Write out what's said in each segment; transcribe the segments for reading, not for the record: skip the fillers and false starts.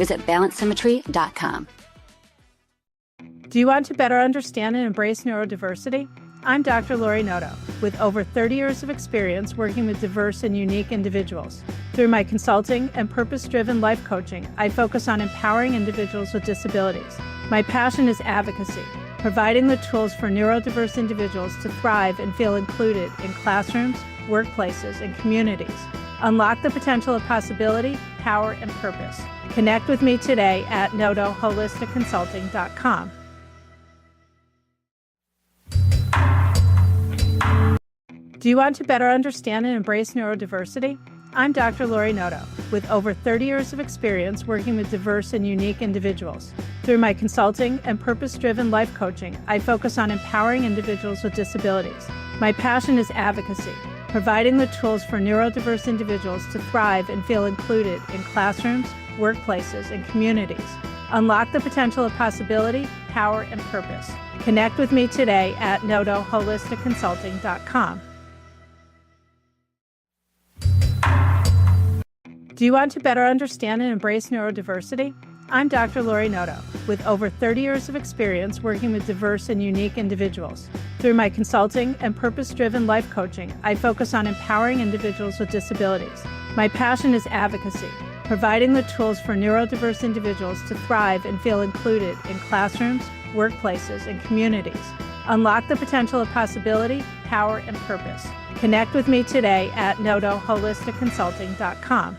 Visit balancesymmetry.com. Do you want to better understand and embrace neurodiversity? I'm Dr. Lori Noto, with over 30 years of experience working with diverse and unique individuals. Through my consulting and purpose-driven life coaching, I focus on empowering individuals with disabilities. My passion is advocacy, providing the tools for neurodiverse individuals to thrive and feel included in classrooms, workplaces, and communities. Unlock the potential of possibility, power, and purpose. Connect with me today at notoholisticconsulting.com. Do you want to better understand and embrace neurodiversity? I'm Dr. Lori Noto, with over 30 years of experience working with diverse and unique individuals. Through my consulting and purpose-driven life coaching, I focus on empowering individuals with disabilities. My passion is advocacy, providing the tools for neurodiverse individuals to thrive and feel included in classrooms, workplaces, and communities. Unlock the potential of possibility, power, and purpose. Connect with me today at notoholisticconsulting.com. Do you want to better understand and embrace neurodiversity? I'm Dr. Lori Noto, with over 30 years of experience working with diverse and unique individuals. Through my consulting and purpose-driven life coaching, I focus on empowering individuals with disabilities. My passion is advocacy, providing the tools for neurodiverse individuals to thrive and feel included in classrooms, workplaces, and communities. Unlock the potential of possibility, power, and purpose. Connect with me today at notoholisticconsulting.com.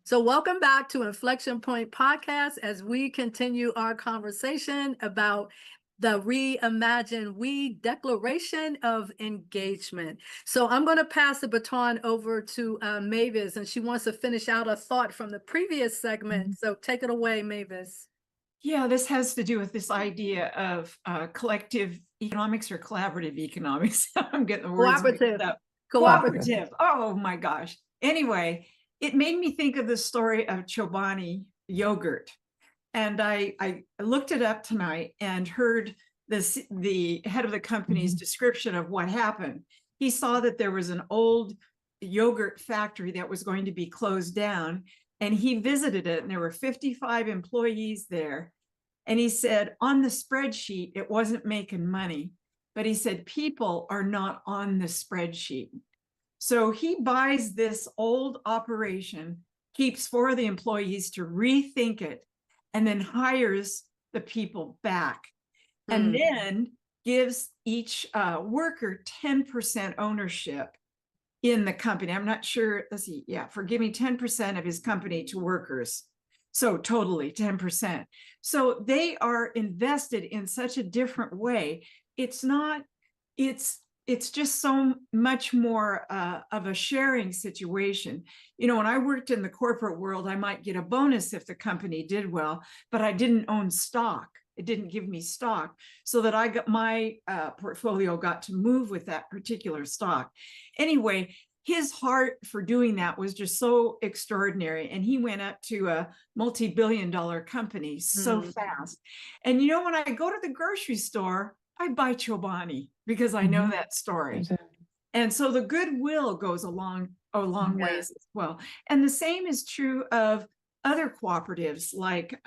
So welcome back to Inflection Point Podcast as we continue our conversation about the Reimagine We Declaration of Engagement. So I'm going to pass the baton over to Mavis, and she wants to finish out a thought from the previous segment. So take it away, Mavis. Yeah, this has to do with this idea of collective economics or collaborative economics. I'm getting the words mixed up. Cooperative. Oh my gosh. Anyway, it made me think of the story of Chobani yogurt. And I looked it up tonight and heard the head of the company's description of what happened. He saw that there was an old yogurt factory that was going to be closed down, and he visited it, and there were 55 employees there. And he said, on the spreadsheet, it wasn't making money, but he said, people are not on the spreadsheet. So he buys this old operation, keeps 4 of the employees to rethink it, and then hires the people back, and then gives each worker 10% ownership in the company. I'm not sure, let's see, forgive me, 10% of his company to workers. So totally 10%. So they are invested in such a different way. It's just so much more of a sharing situation. You know, when I worked in the corporate world, I might get a bonus if the company did well, but I didn't own stock. It didn't give me stock, so that I got my portfolio got to move with that particular stock. Anyway, his heart for doing that was just so extraordinary. And he went up to a multi-billion-dollar company so fast. And you know, when I go to the grocery store, I buy Chobani because I know that story. And so the goodwill goes a long ways as well. And the same is true of other cooperatives like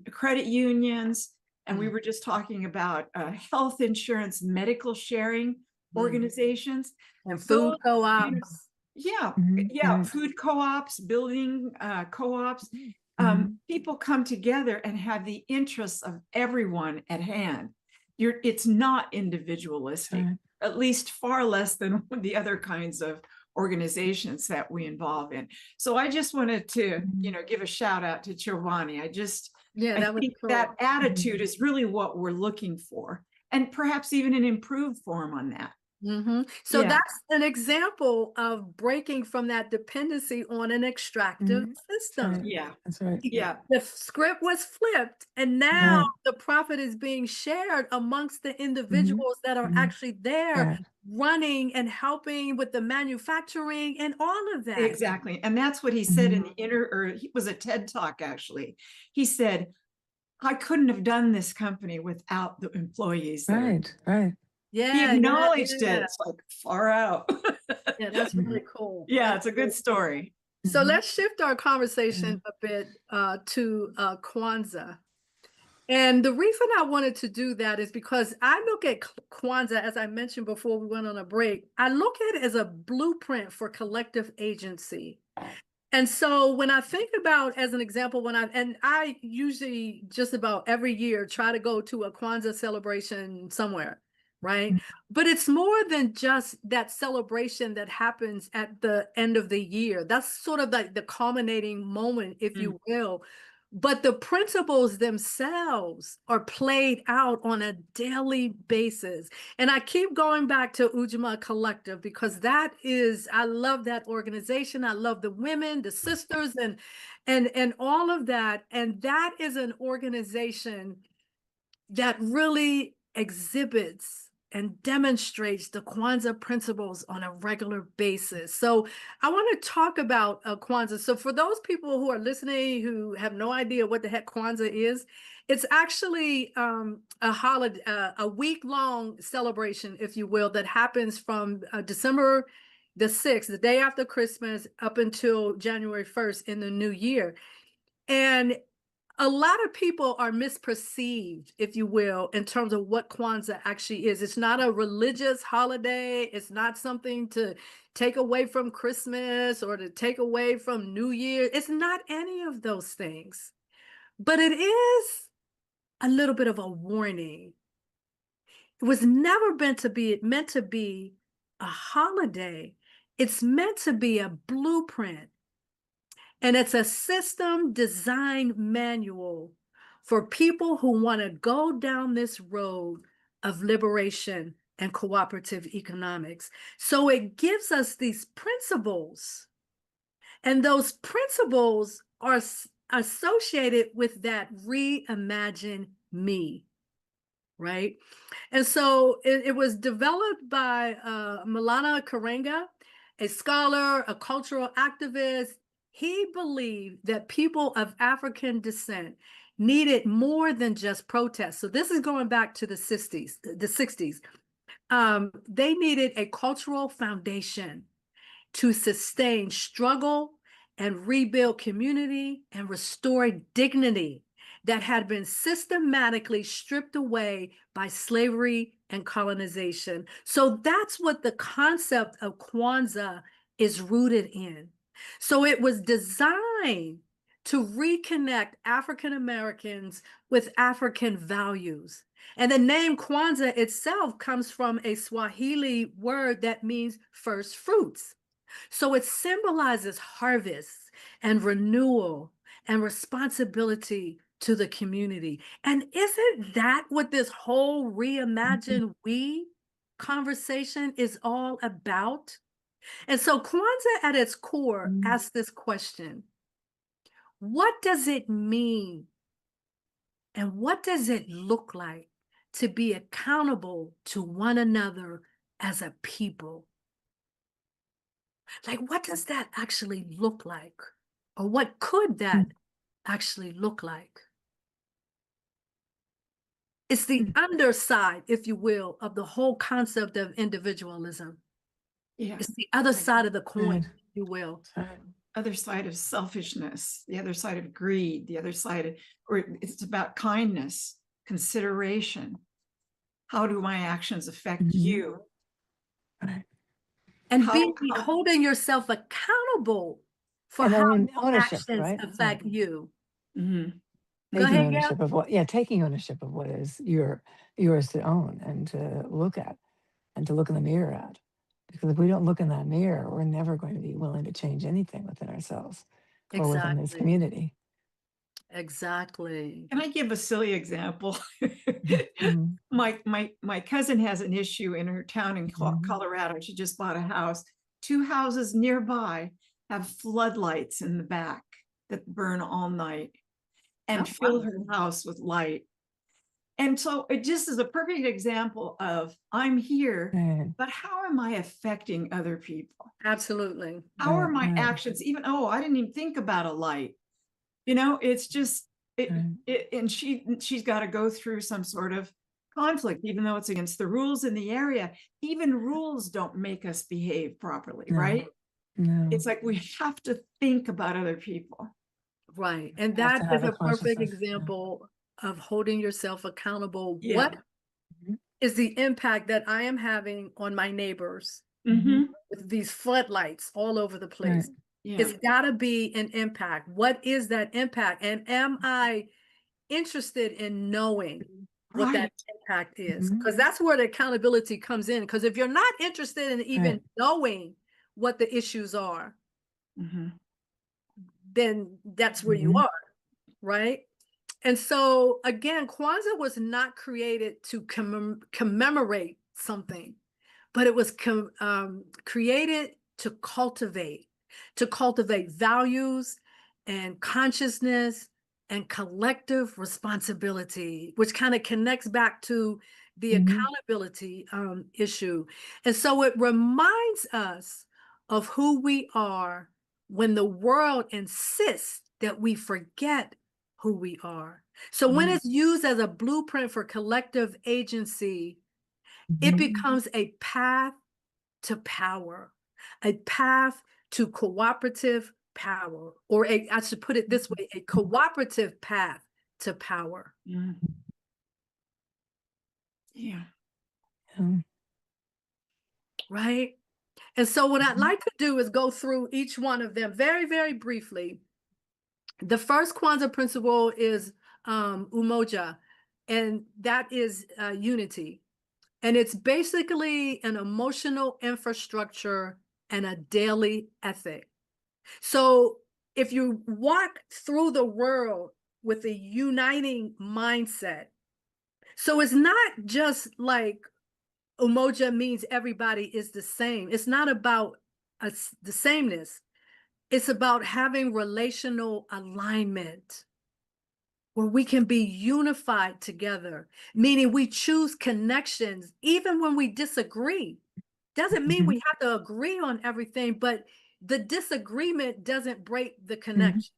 credit unions. And we were just talking about health insurance, medical sharing organizations. And food co-ops. Food co-ops, building co-ops. People come together and have the interests of everyone at hand. It's not individualistic, at least far less than the other kinds of organizations that we involve in. So I just wanted to, give a shout out to Chobani. I think that attitude is really what we're looking for, and perhaps even an improved form on that. So Yeah. that's an example of breaking from that dependency on an extractive system. Right. Yeah. That's right. Yeah. The script was flipped, and now the profit is being shared amongst the individuals that are actually there Right. running and helping with the manufacturing and all of that. Exactly. And that's what he said in the he was a TED Talk, actually. He said, I couldn't have done this company without the employees. Right. Right. Yeah, He acknowledged yeah. it. It's like far out. Yeah, that's really cool. Yeah, That's it's a good story. So let's shift our conversation a bit to Kwanzaa. And the reason I wanted to do that is because I look at Kwanzaa, as I mentioned before we went on a break, I look at it as a blueprint for collective agency. And so when I think about, as an example, I usually just about every year try to go to a Kwanzaa celebration somewhere, right? But it's more than just that celebration that happens at the end of the year. That's sort of like the culminating moment, if you will. But the principles themselves are played out on a daily basis. And I keep going back to Ujamaa Collective because I love that organization. I love the women, the sisters, and all of that. And that is an organization that really exhibits and demonstrates the Kwanzaa principles on a regular basis. So I want to talk about Kwanzaa. So for those people who are listening who have no idea what the heck Kwanzaa is, it's actually a holiday, a week-long celebration, if you will, that happens from December the 6th, the day after Christmas, up until January 1st in the new year. And a lot of people are misperceived, if you will, in terms of what Kwanzaa actually is. It's not a religious holiday. It's not something to take away from Christmas or to take away from New Year. It's not any of those things. But it is a little bit of a warning. It was never meant to be a holiday. It's meant to be a blueprint. And it's a system design manual for people who want to go down this road of liberation and cooperative economics. So it gives us these principles, and those principles are associated with that reimagine me, right? And so it was developed by Milana Karenga, a scholar, a cultural activist. He believed that people of African descent needed more than just protest. So this is going back to the 60s. They needed a cultural foundation to sustain struggle and rebuild community and restore dignity that had been systematically stripped away by slavery and colonization. So that's what the concept of Kwanzaa is rooted in. So it was designed to reconnect African Americans with African values. And the name Kwanzaa itself comes from a Swahili word that means first fruits. So it symbolizes harvest and renewal and responsibility to the community. And isn't that what this whole reimagine we conversation is all about? And so Kwanzaa at its core asks this question: what does it mean? And what does it look like to be accountable to one another as a people? Like, what does that actually look like? Or what could that actually look like? It's the underside, if you will, of the whole concept of individualism. Yeah. It's the other side of the coin, if you will. Other side of selfishness, the other side of greed, the other side of, or it's about kindness, consideration. How do my actions affect you? And holding yourself accountable for how your actions affect you. Taking ownership of taking ownership of what is yours to own and to look at and to look in the mirror at. Because if we don't look in that mirror, we're never going to be willing to change anything within ourselves or within this community. Exactly. Can I give a silly example? Mhm. My cousin has an issue in her town in Colorado. She just bought a house. 2 houses nearby have floodlights in the back that burn all night and fill her house with light. And so it just is a perfect example of I'm here, Right. but how am I affecting other people? Absolutely. How are my Right. actions? Even, oh, I didn't even think about a light. You know, it's just Right. and she's got to go through some sort of conflict, even though it's against the rules in the area. Even rules don't make us behave properly, No. right? No. It's like we have to think about other people. Right. And You have that to is have a a perfect consciousness. Yeah. example of holding yourself accountable. Yeah. What Mhm. is the impact that I am having on my neighbors Mm-hmm. with these floodlights all over the place? Right. Yeah. It's got to be an impact. What is that impact? And am I interested in knowing what that Right. impact is? Mhm. Because that's where the accountability comes in. Because if you're not interested in even Right. knowing what the issues are, Mm-hmm. then that's where you Mhm. are, right? And so again, Kwanzaa was not created to commemorate something, but it was created to cultivate values and consciousness and collective responsibility, which kind of connects back to the Mhm. accountability issue. And so it reminds us of who we are when the world insists that we forget who we are. So when Mm-hmm. it's used as a blueprint for collective agency, it Mhm. becomes a path to power, a path to cooperative power, or I should put it this way, a cooperative path to power. Mm-hmm. Yeah. Yeah. Right? And so what I'd Mhm. like to do is go through each one of them very, very briefly. The first Kwanzaa principle is umoja, and that is unity. And it's basically an emotional infrastructure and a daily ethic. So if you walk through the world with a uniting mindset, so it's not just like umoja means everybody is the same. It's not about the sameness. It's about having relational alignment where we can be unified together, meaning we choose connections even when we disagree. Doesn't mean Mhm. we have to agree on everything, but the disagreement doesn't break the Mhm. connection,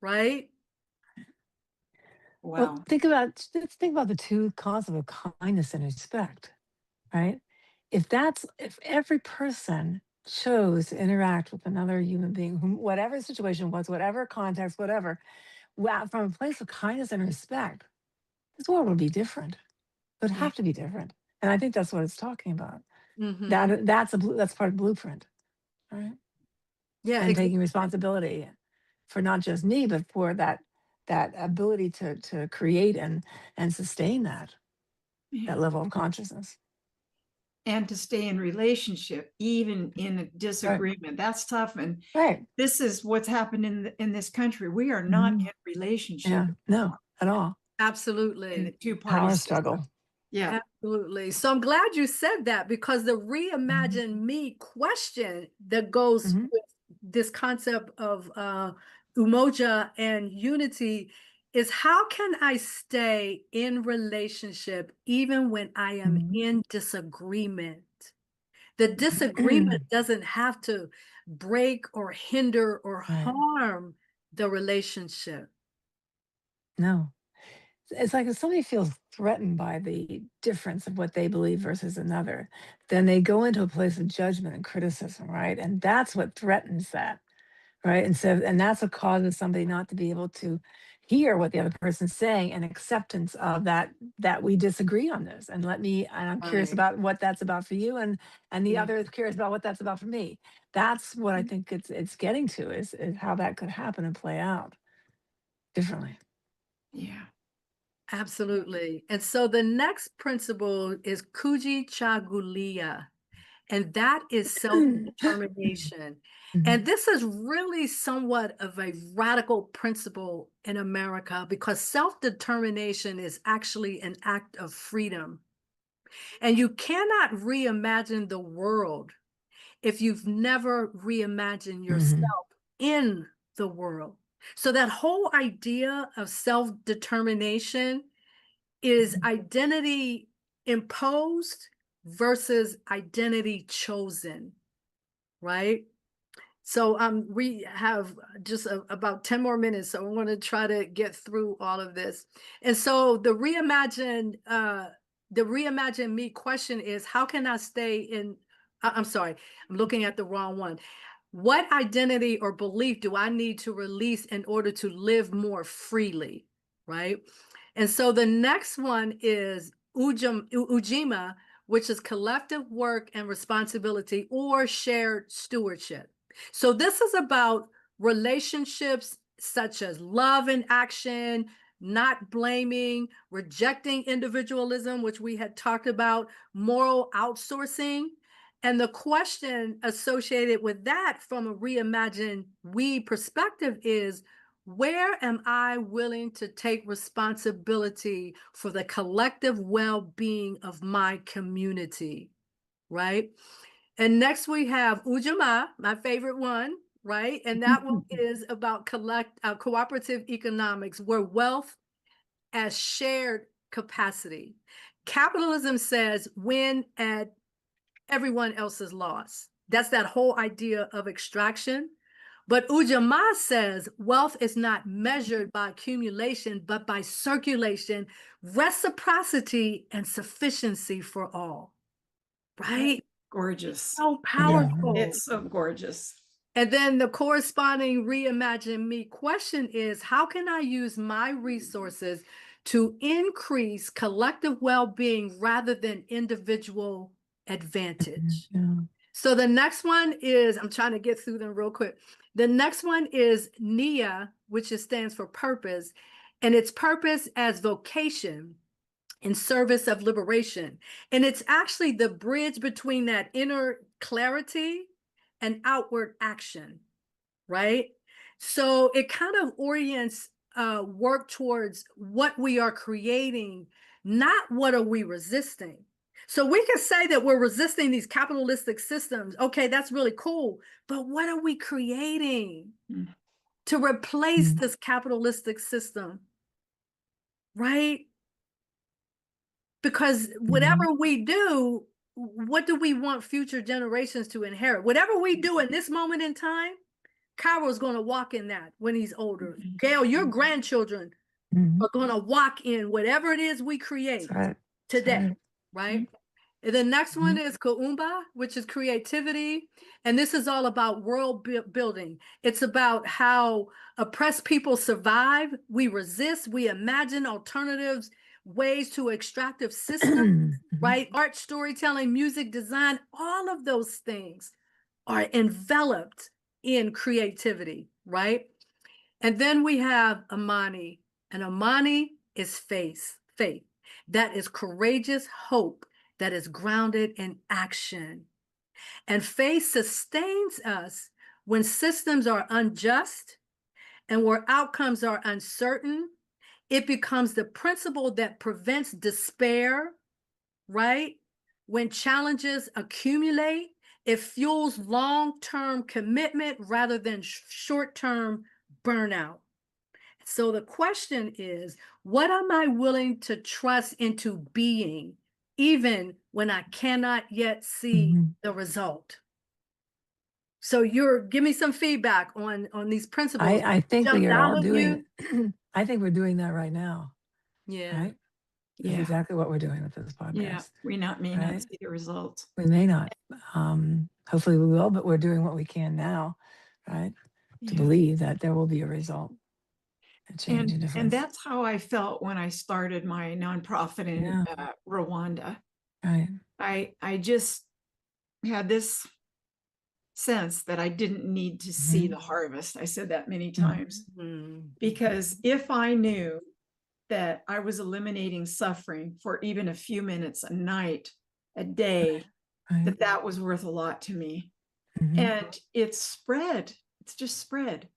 right? Well, Wow. let's think about the two concepts of kindness and respect, right? If every person chose to interact with another human being, whatever the situation was, whatever context, whatever, from a place of kindness and respect, this world would be different. It would Yeah. have to be different. And I think that's what it's talking about. Mm-hmm. That's part of blueprint, right? Yeah, And taking responsibility for not just me, but for that ability to create and sustain that Yeah. level of consciousness. And to stay in relationship, even in a Right. disagreement. That's tough. And Right. this is what's happened in this country. We are not Mhm. in relationship Yeah. No, at all. in absolutely. the two Power parties. struggle. Yeah. Absolutely. So I'm glad you said that because the Mhm. reimagine me question that goes Mhm. with this concept of umoja and unity is how can I stay in relationship even when I am Mhm. in disagreement? The disagreement doesn't have to break or hinder or Right. harm the relationship. No. It's like if somebody feels threatened by the difference of what they believe versus another, then they go into a place of judgment and criticism, right? And that's what threatens that, right? And that's what causes somebody not to be able to hear what the other person's saying and acceptance of that we disagree on this. And I'm curious Right. about what that's about for you, and the Yeah. other is curious about what that's about for me. That's what I think it's getting to is how that could happen and play out differently. Yeah. Absolutely. And so the next principle is Kuji Chagulia. and that is self-determination. And this is really somewhat of a radical principle in America, because self-determination is actually an act of freedom. And you cannot reimagine the world if you've never reimagined yourself in the world. So that whole idea of self-determination is identity imposed versus identity chosen, right? So we have just about 10 more minutes, so I'm going to try to get through all of this. And so the reimagine me question is, how can I stay in, I'm sorry, I'm looking at the wrong one. What identity or belief do I need to release in order to live more freely, right? And so the next one is Ujima, which is collective work and responsibility or shared stewardship. So this is about relationships such as love and action, not blaming, rejecting individualism, which we had talked about, moral outsourcing. And the question associated with that from a reimagine we perspective is, where am I willing to take responsibility for the collective well-being of my community, right? And next we have Ujamaa, my favorite one, right? And that one is about cooperative economics, where wealth as shared capacity. Capitalism says win at everyone else's loss. That's that whole idea of extraction. But Ujamaa says wealth is not measured by accumulation, but by circulation, reciprocity, and sufficiency for all. Right? Gorgeous. So powerful. It's so gorgeous. And then the corresponding reimagine me question is, how can I use my resources to increase collective well-being rather than individual advantage? So the next one is, I'm trying to get through them real quick. The next one is Nia, which stands for purpose, and its purpose as vocation in service of liberation. And it's actually the bridge between that inner clarity and outward action, right? So it kind of orients work towards what we are creating, not what are we resisting. So we can say that we're resisting these capitalistic systems. Okay, that's really cool. But what are we creating to replace this capitalistic system, right? Because whatever we do, what do we want future generations to inherit? Whatever we do in this moment in time, Cairo's going to walk in that when he's older. Gail, your grandchildren are going to walk in whatever it is we create today, right? And the next one is Kuumba, which is creativity. And this is all about world building. It's about how oppressed people survive. We resist, we imagine alternatives, ways to extractive systems, right? Art, storytelling, music, design, all of those things are enveloped in creativity, right? And then we have Amani, and Amani is faith. That is courageous hope that is grounded in action. And faith sustains us when systems are unjust and where outcomes are uncertain. It becomes the principle that prevents despair, right? When challenges accumulate, it fuels long-term commitment rather than short-term burnout. So the question is, what am I willing to trust into being, even when I cannot yet see the result? So give me some feedback on these principles. I think we are all doing I think we're doing that right now. Yeah. Right? That's exactly what we're doing with this podcast. Yeah, we may not see the results. We may not. Hopefully we will, but we're doing what we can now, right? To believe that there will be a result, a change, and difference. And that's how I felt when I started my nonprofit in Rwanda. Right. I just had this sense that I didn't need to see the harvest. I said that many times because if I knew that I was eliminating suffering for even a few minutes a night, a day, Right. that was worth a lot to me. Mhm. And it's spread. It's just spread.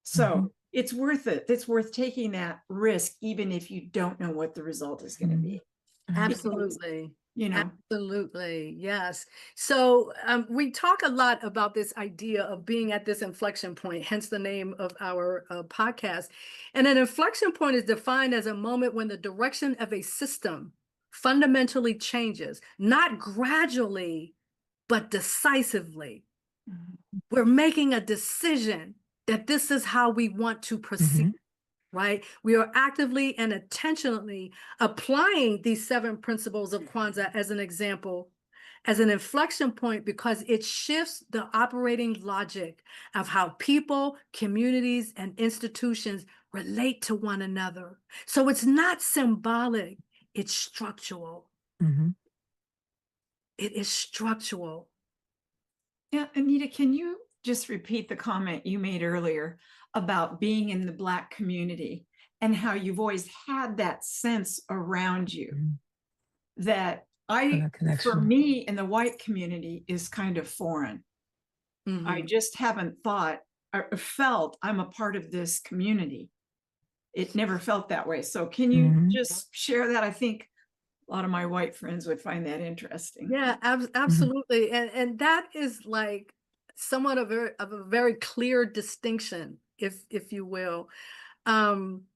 So Mhm. it's worth it. It's worth taking that risk, even if you don't know what the result is going to be. Right. Absolutely. You know, Absolutely. Yes. So we talk a lot about this idea of being at this inflection point, hence the name of our podcast. And an inflection point is defined as a moment when the direction of a system fundamentally changes, not gradually, but decisively. We're making a decision that this is how we want to proceed. Mhm. Right? We are actively and intentionally applying these 7 principles of Kwanzaa as an example, as an inflection point, because it shifts the operating logic of how people, communities, and institutions relate to one another. So it's not symbolic, it's structural. Mhm. It is structural. yeah, Anita, can you just repeat the comment you made earlier about being in the Black community and how you've always had that sense around you Mhm. that That for connection. me in the white community is kind of foreign. I Mhm. just haven't thought or felt I'm a part of this community. It never felt that way. So can you Mhm. just share that? I think a lot of my white friends would find that interesting. Yeah, Mhm. absolutely. And that is like somewhat of a very clear distinction, if you will. Um,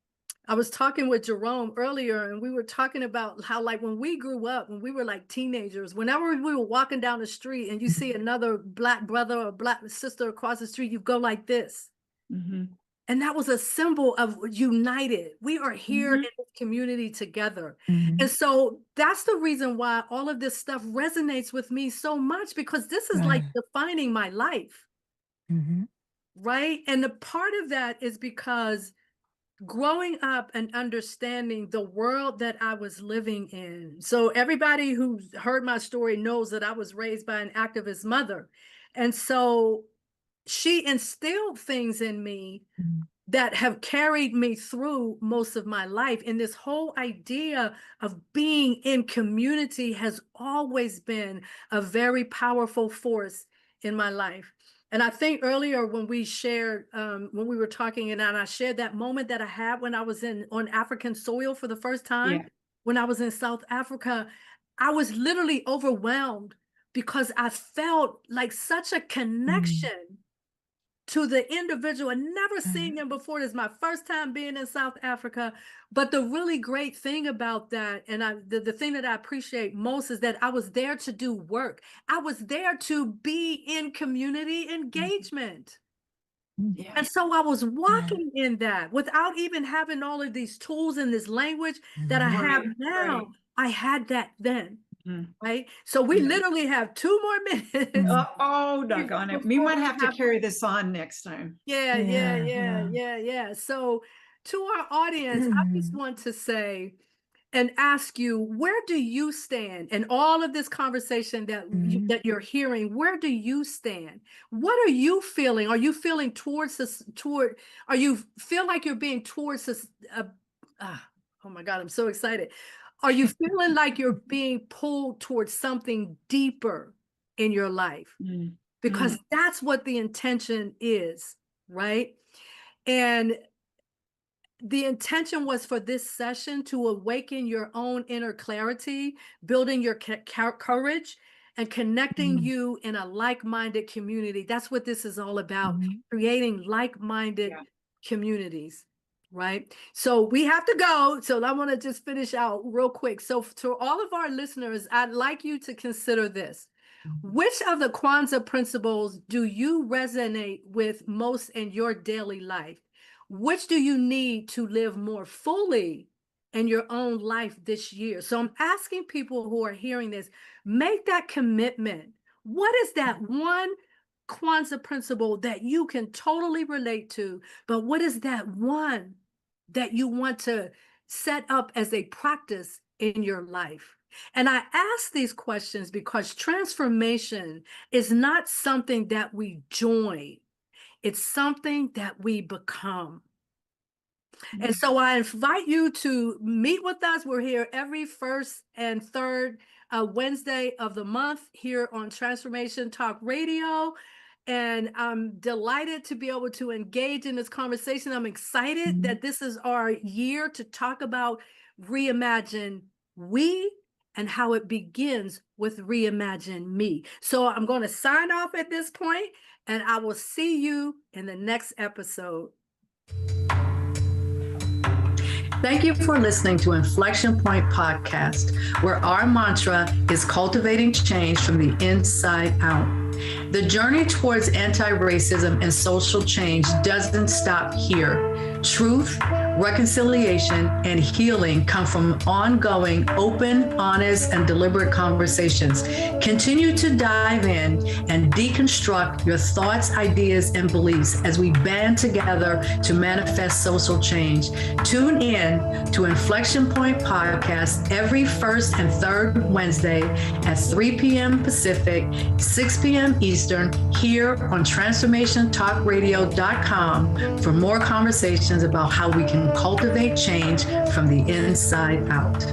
I was talking with Jerome earlier, and we were talking about how, like, when we grew up, when we were like teenagers, whenever we were walking down the street and you Mhm. see another Black brother or Black sister across the street, you go like this. Mhm. And that was a symbol of united. We are here in Mhm. this community together. Mhm. And so that's the reason why all of this stuff resonates with me so much, because this is like Right. defining my life, Mhm. right? And the part of that is because growing up and understanding the world that I was living in. So everybody who's heard my story knows that I was raised by an activist mother. And so she instilled things in me Mhm. that have carried me through most of my life. And this whole idea of being in community has always been a very powerful force in my life. And I think earlier when we shared, when we were talking, and I shared that moment that I had when I was on African soil for the first time, Yeah. when I was in South Africa, I was literally overwhelmed because I felt like such a Mhm. connection to the individual and never Right. seen him before. This is my first time being in South Africa. But the really great thing about that, and the thing that I appreciate most, is that I was there to do work. I was there to be in community engagement. Mhm. Yeah. And so I was Right. walking in that without even having all of these tools and this language that I Mhm. have Right. Right. now. I had that then, Mhm. right? So we Yeah. literally have 2 more minutes Mhm. Oh, doggone it. We before might we have to have. carry this on next time. Yeah. Yeah. Yeah. So to our audience, I just Mhm. want to say and ask you, where do you stand in all of this conversation Mhm. that you're hearing? Where do you stand? What are you feeling? Are you feeling towards this, are you feel like you're being towards this? Oh my God, I'm so excited. Are you feeling like you're being pulled towards something deeper in your life? Mm. Because Mm. that's what the intention is, right? And the intention was for this session to awaken your own inner clarity, building your courage, and connecting Mhm. you in a like-minded community. That's what this is all about, Mhm. creating like-minded Yeah. communities, right? So we have to go. So I want to just finish out real quick. So to all of our listeners, I'd like you to consider this. Which of the Kwanzaa principles do you resonate with most in your daily life? Which do you need to live more fully in your own life this year? So I'm asking people who are hearing this, make that commitment. What is that one Kwanzaa principle that you can totally relate to? But what is that one that you want to set up as a practice in your life? And I ask these questions because transformation is not something that we join. It's something that we become. And so I invite you to meet with us. We're here every first and third Wednesday of the month here on Transformation Talk Radio. And I'm delighted to be able to engage in this conversation. I'm excited that this is our year to talk about reimagine we and how it begins with reimagine me. So I'm going to sign off at this point, and I will see you in the next episode. Thank you for listening to Inflection Point Podcast, where our mantra is cultivating change from the inside out. The journey towards anti-racism and social change doesn't stop here. Truth, reconciliation, and healing come from ongoing, open, honest, and deliberate conversations. Continue to dive in and deconstruct your thoughts, ideas, and beliefs as we band together to manifest social change. Tune in to Inflection Point Podcast every first and third Wednesday at 3 p.m. Pacific, 6 p.m. Eastern, here on TransformationTalkRadio.com for more conversations about how we can cultivate change from the inside out.